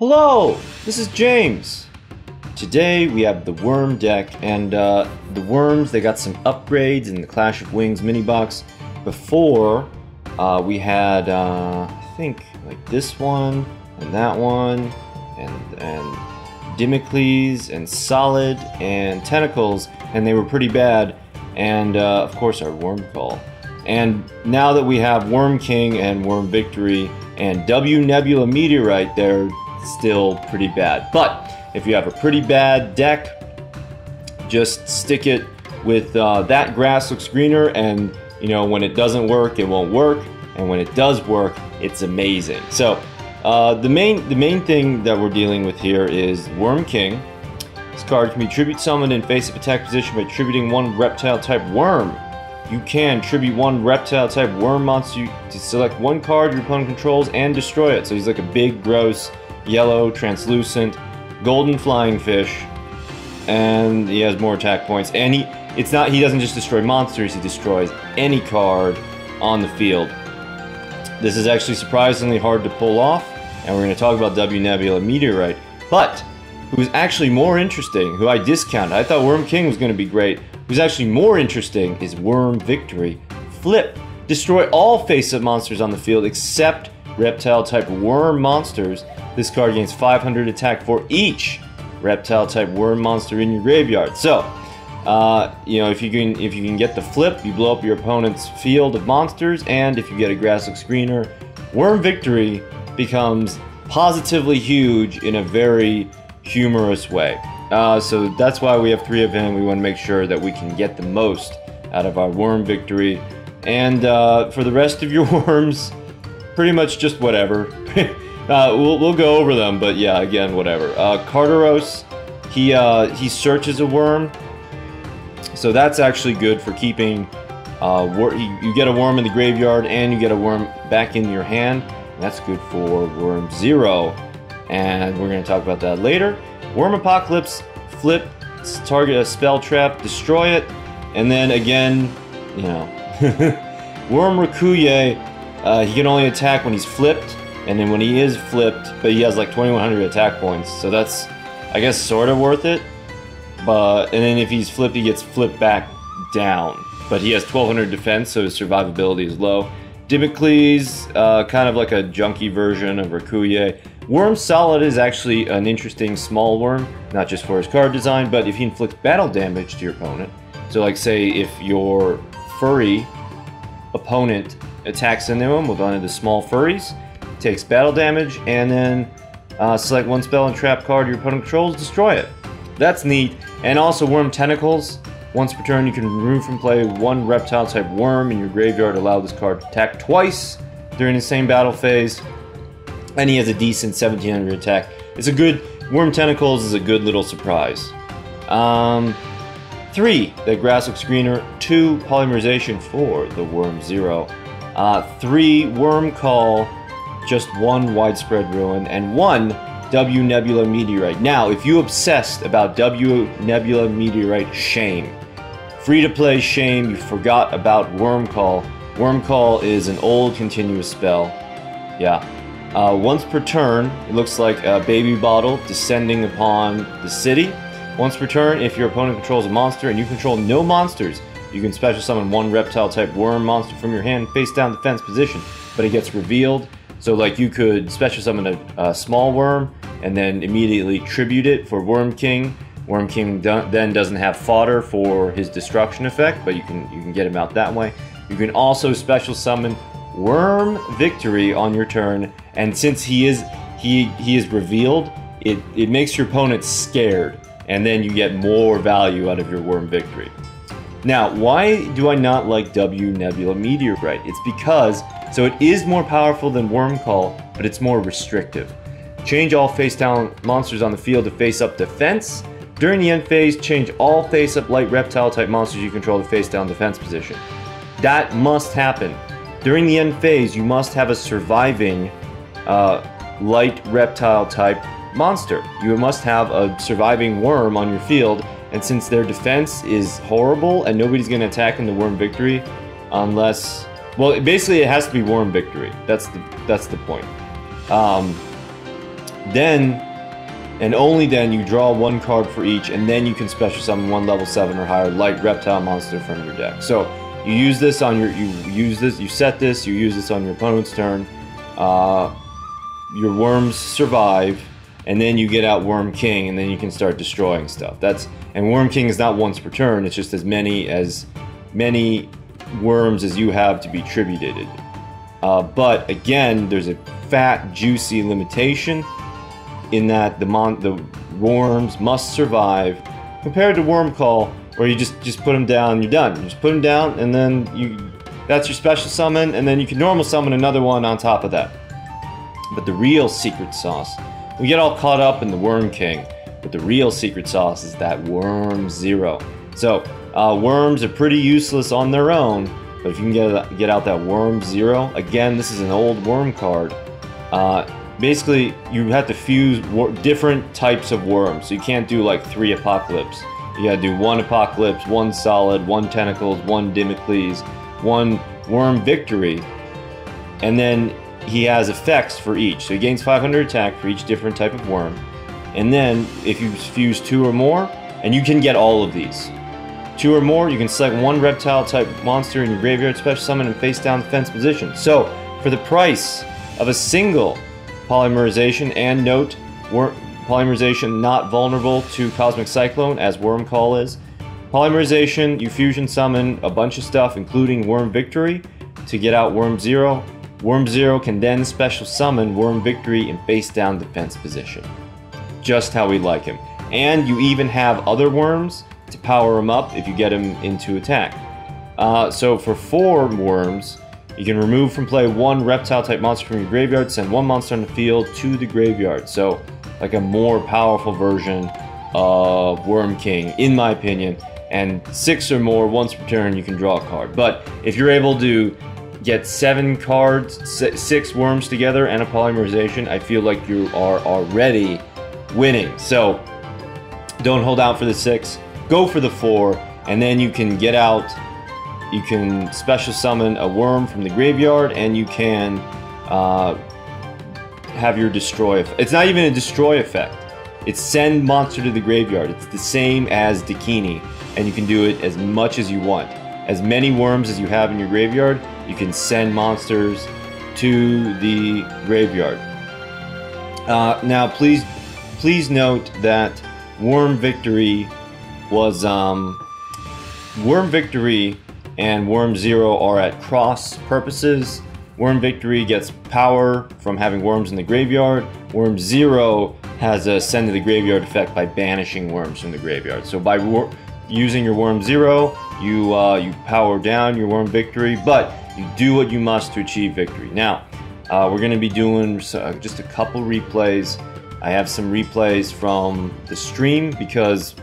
Hello, this is James. Today we have the Worm deck, and the Worms, they got some upgrades in the Clash of Wings mini box. Before, we had, I think, like this one, and that one, and Dimicles, and Solid, and Tentacles, and they were pretty bad, and of course our Worm Call. And now that we have Worm King and Worm Victory and W Nebula Meteorite, they're still pretty bad. But if you have a pretty bad deck, just stick it with that grass looks greener, and you know, when it doesn't work, it won't work, and when it does work, it's amazing. So the main thing that we're dealing with here is Worm King. This card can be tribute summoned in face-up attack position by tributing one reptile type worm. You can tribute one reptile type worm monster to select one card your opponent controls and destroy it. So he's like a big, gross, yellow, translucent, golden flying fish, and he has more attack points. And he doesn't just destroy monsters, he destroys any card on the field. This is actually surprisingly hard to pull off, and we're going to talk about W Nebula Meteorite. But who's actually more interesting, who I discounted, I thought Worm King was going to be great. Who's actually more interesting is Worm Victory. Flip. Destroy all face-up monsters on the field except reptile-type worm monsters. This card gains 500 attack for each reptile-type worm monster in your graveyard. So, you know, if you can get the flip, you blow up your opponent's field of monsters, and if you get a grass looks greener, Worm Victory becomes positively huge in a very humorous way. So that's why we have 3 of him. We want to make sure that we can get the most out of our Worm Victory. And for the rest of your worms, pretty much just whatever. We'll go over them, but yeah, again, whatever. Carteros, he searches a worm, so that's actually good for keeping. You get a worm in the graveyard, and you get a worm back in your hand. And that's good for Worm 0, and we're going to talk about that later. Worm Apocalypse, flip, target a spell trap, destroy it, and then again, you know, Worm Rakuye, he can only attack when he's flipped, and then when he is flipped, but he has like 2100 attack points, so that's, I guess, sort of worth it. And then if he's flipped, he gets flipped back down, but he has 1200 defense, so his survivability is low. Dimicles, kind of like a junky version of Rakuye. Worm Solid is actually an interesting small worm, not just for his card design, but if he inflicts battle damage to your opponent. So like say if your furry opponent attacks into him with one of the small furries, takes battle damage, and then select one spell and trap card your opponent controls, destroy it. That's neat. And also Worm Tentacles. Once per turn, you can remove from play one reptile type worm in your graveyard, allow this card to attack twice during the same battle phase. And he has a decent 1700 attack. It's a good, Worm Tentacles is a good little surprise. 3, the grass looks greener. 2, polymerization for the Worm 0. 3, Worm Call, just 1 widespread ruin, and 1 W Nebula Meteorite. Now, if you obsessed about W Nebula Meteorite, shame. Free to play, shame, you forgot about Worm Call. Worm Call is an old continuous spell. Yeah. Once per turn, it looks like a baby bottle descending upon the city. Once per turn, if your opponent controls a monster and you control no monsters, you can special summon one reptile type worm monster from your hand face down defense position, but it gets revealed. So like you could special summon a small worm and then immediately tribute it for Worm King. Worm King then doesn't have fodder for his destruction effect, but you can get him out that way. You can also special summon Worm Victory on your turn, and since he is revealed, it makes your opponent scared, and then you get more value out of your Worm Victory. Now, why do I not like W Nebula Meteorite? It's because, so it is more powerful than Worm Call, but it's more restrictive. Change all face-down monsters on the field to face-up defense. During the end phase, change all face-up light reptile-type monsters you control to face-down defense position. That must happen. During the end phase, you must have a surviving light reptile-type monster. You must have a surviving worm on your field, and since their defense is horrible and nobody's going to attack into Worm Victory unless... Well, basically it has to be Worm Victory. That's the point. Then, and only then, you draw one card for each, and then you can special summon one level 7 or higher light reptile monster from your deck. So you use this on your, you set this, you use this on your opponent's turn. Your worms survive, and then you get out Worm King, and then you can start destroying stuff. And Worm King is not once per turn; it's just as many worms as you have to be tributed. But again, there's a fat, juicy limitation in that the worms must survive, compared to Worm Call, where you just put them down, you're done. You just put them down, and then that's your special summon, and then you can normal summon another one on top of that. But the real secret sauce, we get all caught up in the Worm King, but the real secret sauce is that Worm Zero. So worms are pretty useless on their own, but if you can get out that Worm Zero, again, this is an old worm card. Basically, you have to fuse different types of worms. So you can't do like 3 Apocalypse. You gotta do 1 Apocalypse, 1 Solid, 1 Tentacles, 1 Dimocles, 1 Worm Victory, and then he has effects for each. So he gains 500 attack for each different type of worm. And then if you fuse 2 or more, and you can get all of these. 2 or more, you can select 1 reptile type monster in your graveyard, special summon, and face down defense position. So for the price of a single polymerization, and note, polymerization not vulnerable to Cosmic Cyclone as Worm Call is. Polymerization, you fusion summon a bunch of stuff, including Worm Victory, to get out Worm Zero. Worm Zero can then special summon Worm Victory in face down defense position. Just how we like him. And you even have other worms to power him up if you get him into attack. So for 4 worms, you can remove from play 1 reptile type monster from your graveyard, send 1 monster on the field to the graveyard. So like a more powerful version of Worm King, in my opinion. And 6 or more, once per turn, you can draw a card. But if you're able to get 7 cards, 6 worms together, and a polymerization, I feel like you are already winning. So don't hold out for the 6, go for the 4, and then you can get out, you can special summon a worm from the graveyard, and you can have your destroy. It's not even a destroy effect. It's send monster to the graveyard. It's the same as Dakini, and you can do it as much as you want. As many worms as you have in your graveyard, you can send monsters to the graveyard. Now, please note that Worm Victory was Worm Victory and Worm Zero are at cross purposes. Worm Victory gets power from having worms in the graveyard. Worm Zero has a send to the graveyard effect by banishing worms from the graveyard. So by using your Worm Zero, you power down your Worm Victory, but you do what you must to achieve victory. Now, we're going to be doing just a couple replays. I have some replays from the stream because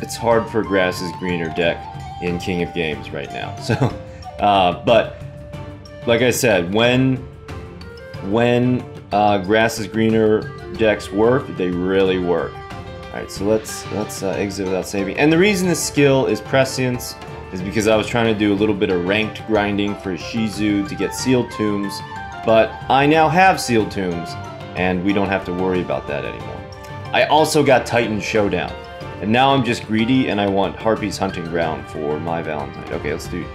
it's hard for Grass is Greener deck in King of Games right now. So, but like I said, when Grass is Greener decks work, they really work. Alright, so let's exit without saving. And the reason this skill is Prescience is because I was trying to do a little bit of ranked grinding for Shizu to get Sealed Tombs, but I now have Sealed Tombs, and we don't have to worry about that anymore. I also got Titan Showdown, and now I'm just greedy and I want Harpy's Hunting Ground for my Valentine. Okay, let's do...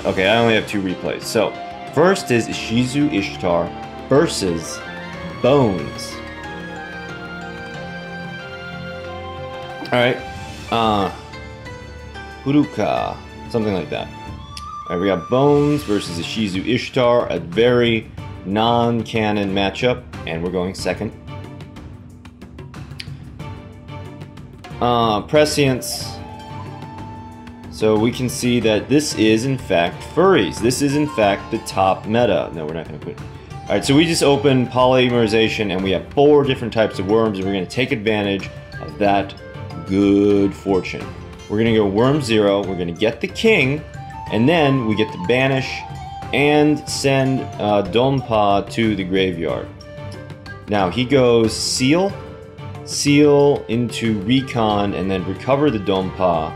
okay, I only have 2 replays. So, first is Shizu Ishtar versus Bones. Alright, Huruka, something like that. Alright, we got Bones versus Shizu Ishtar, a very non-canon matchup, and we're going second. Prescience. So we can see that this is in fact furries. This is in fact the top meta. No, we're not going to put it. Alright, so we just opened polymerization and we have 4 different types of worms, and we're going to take advantage of that good fortune. We're going to go Worm Zero, we're going to get the king, and then we get to banish and send Donpa to the graveyard. Now he goes Seal into Recon, and then recover the Donpa.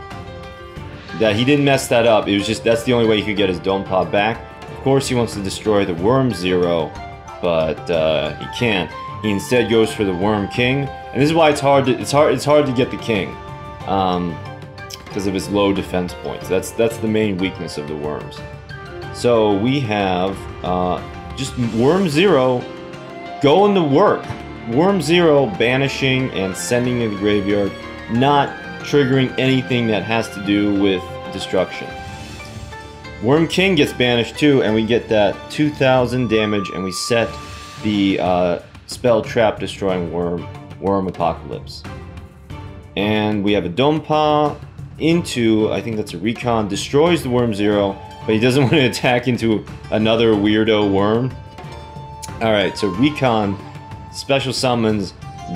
That he didn't mess that up, it was just that's the only way he could get his Donpa back. Of course he wants to destroy the Worm Zero, but he can't. He instead goes for the Worm King, and this is why it's hard to get the King, because of his low defense points. That's the main weakness of the Worms. So we have just Worm 0 going to work. Worm 0 banishing and sending to the graveyard, not triggering anything that has to do with destruction. Worm King gets banished too, and we get that 2000 damage, and we set the spell trap destroying Worm Apocalypse. And we have a Dompa into, I think that's a Recon, destroys the Worm 0, but he doesn't want to attack into another weirdo worm. Alright, so Recon special summons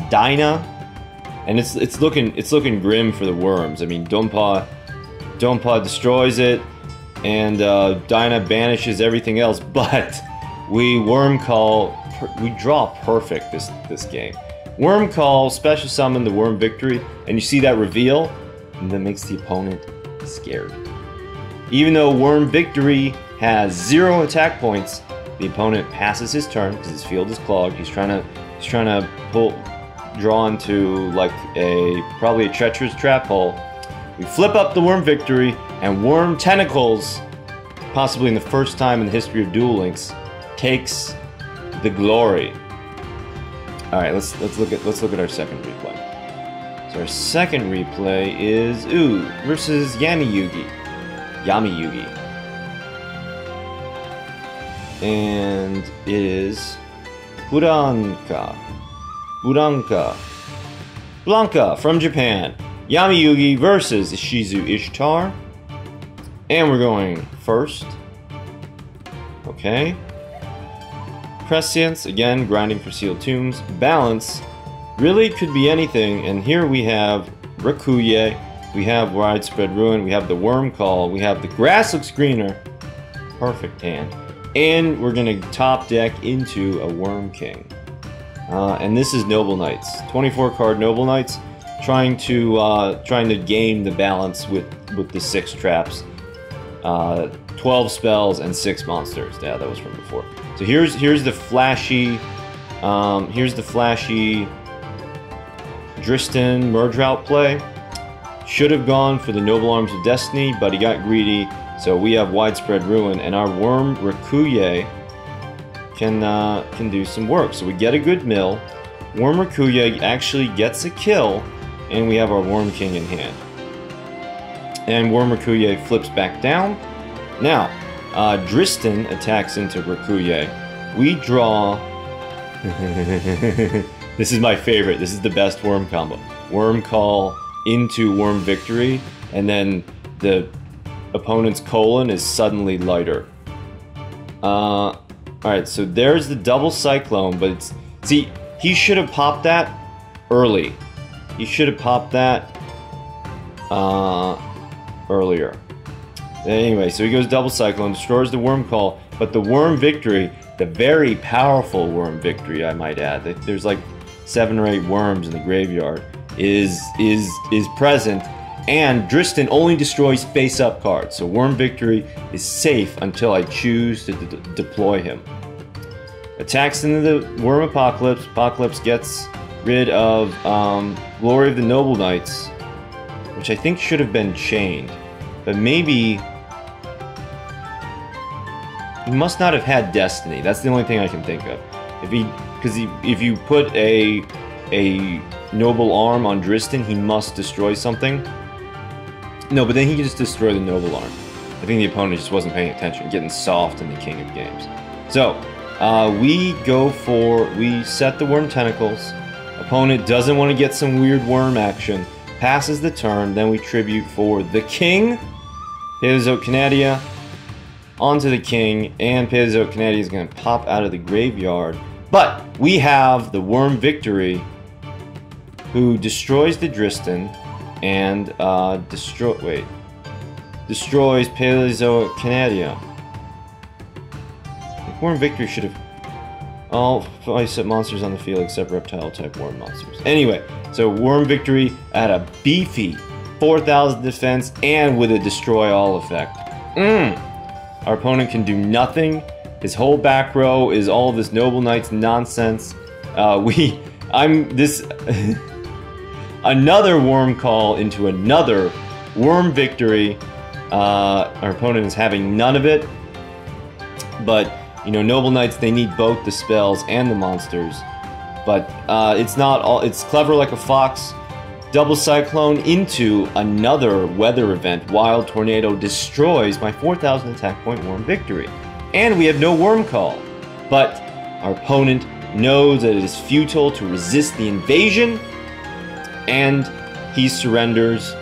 Dinah, and it's looking grim for the worms. I mean, Dompa destroys it, and Dinah banishes everything else, but we Worm Call, we draw perfect this game. Worm Call, special summon the Worm Victory, and you see that reveal, and that makes the opponent scared. Even though Worm Victory has 0 attack points, the opponent passes his turn because his field is clogged. He's trying to draw into like probably a treacherous trap hole. We flip up the Worm Victory, and Worm Tentacles, possibly in the first time in the history of Duel Links, takes the glory. All right, let's look at our second replay. So our second replay is versus Yami Yugi. And it is Blanca from Japan. Yami Yugi versus Ishizu Ishtar. And we're going first. Okay. Prescience, again, grinding for sealed tombs. Balance, really could be anything. And here we have Rakuye, we have Widespread Ruin, we have the Worm Call, we have the Grass Looks Greener. Perfect hand. And we're going to top deck into a Worm King. And this is Noble Knights. 24 card Noble Knights, trying to game the balance with the 6 traps. 12 spells and 6 monsters. Yeah, that was from before. So here's the flashy Dristan merge route play. Should have gone for the Noble Arms of Destiny, but he got greedy. So we have Widespread Ruin, and our Worm Rakuye can do some work. So we get a good mill. Worm Rakuye actually gets a kill, and we have our Worm King in hand. And Worm Rakuye flips back down. Now, Dristan attacks into Rakuye. We draw... This is my favorite. This is the best worm combo. Worm Call into Worm Victory, and then the opponent's colon is suddenly lighter. Alright, so there's the double Cyclone, but it's... See, he should have popped that early. He should have popped that earlier. Anyway, so he goes double Cyclone, destroys the Worm Call, but the Worm Victory, the very powerful Worm Victory, I might add, there's like 7 or 8 worms in the graveyard, is present, and Dristan only destroys face-up cards, so Worm Victory is safe until I choose to deploy him. Attacks into the Worm Apocalypse. Apocalypse gets rid of Glory of the Noble Knights, which I think should have been chained, but maybe... He must not have had Destiny. That's the only thing I can think of. If you put a Noble Arm on Dristan, he must destroy something. No, but then he can just destroy the Noble Arm. I think the opponent just wasn't paying attention, getting soft in the King of Games. So, we set the Worm Tentacles. Opponent doesn't want to get some weird worm action. Passes the turn, then we tribute for the King. Paleozoic Canadia onto the King, and Paleozoic Canadia is going to pop out of the graveyard. But we have the Worm Victory, who destroys the Dristan and destroys Paleozoic Canadia. Worm Victory should have all ice-up monsters on the field except reptile-type worm monsters. Anyway, so Worm Victory at a beefy 4,000 defense and with a destroy all effect. Our opponent can do nothing. His whole back row is all of this Noble Knights nonsense. I'm this another worm call into another worm victory. Our opponent is having none of it, but you know, Noble Knights, they need both the spells and the monsters. But it's not all. It's clever like a fox. Double Cyclone into another weather event. Wild Tornado destroys my 4,000 attack point worm victory, and we have no worm call. But our opponent knows that it is futile to resist the invasion, and he surrenders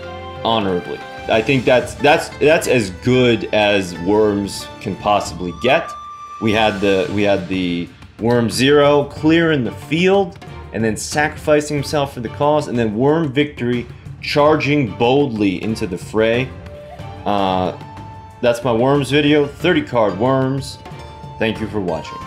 honorably. I think that's as good as worms can possibly get. We had the Worm 0 clearing the field and then sacrificing himself for the cause, and then Worm Victory charging boldly into the fray. That's my worms video, 30 card worms. Thank you for watching.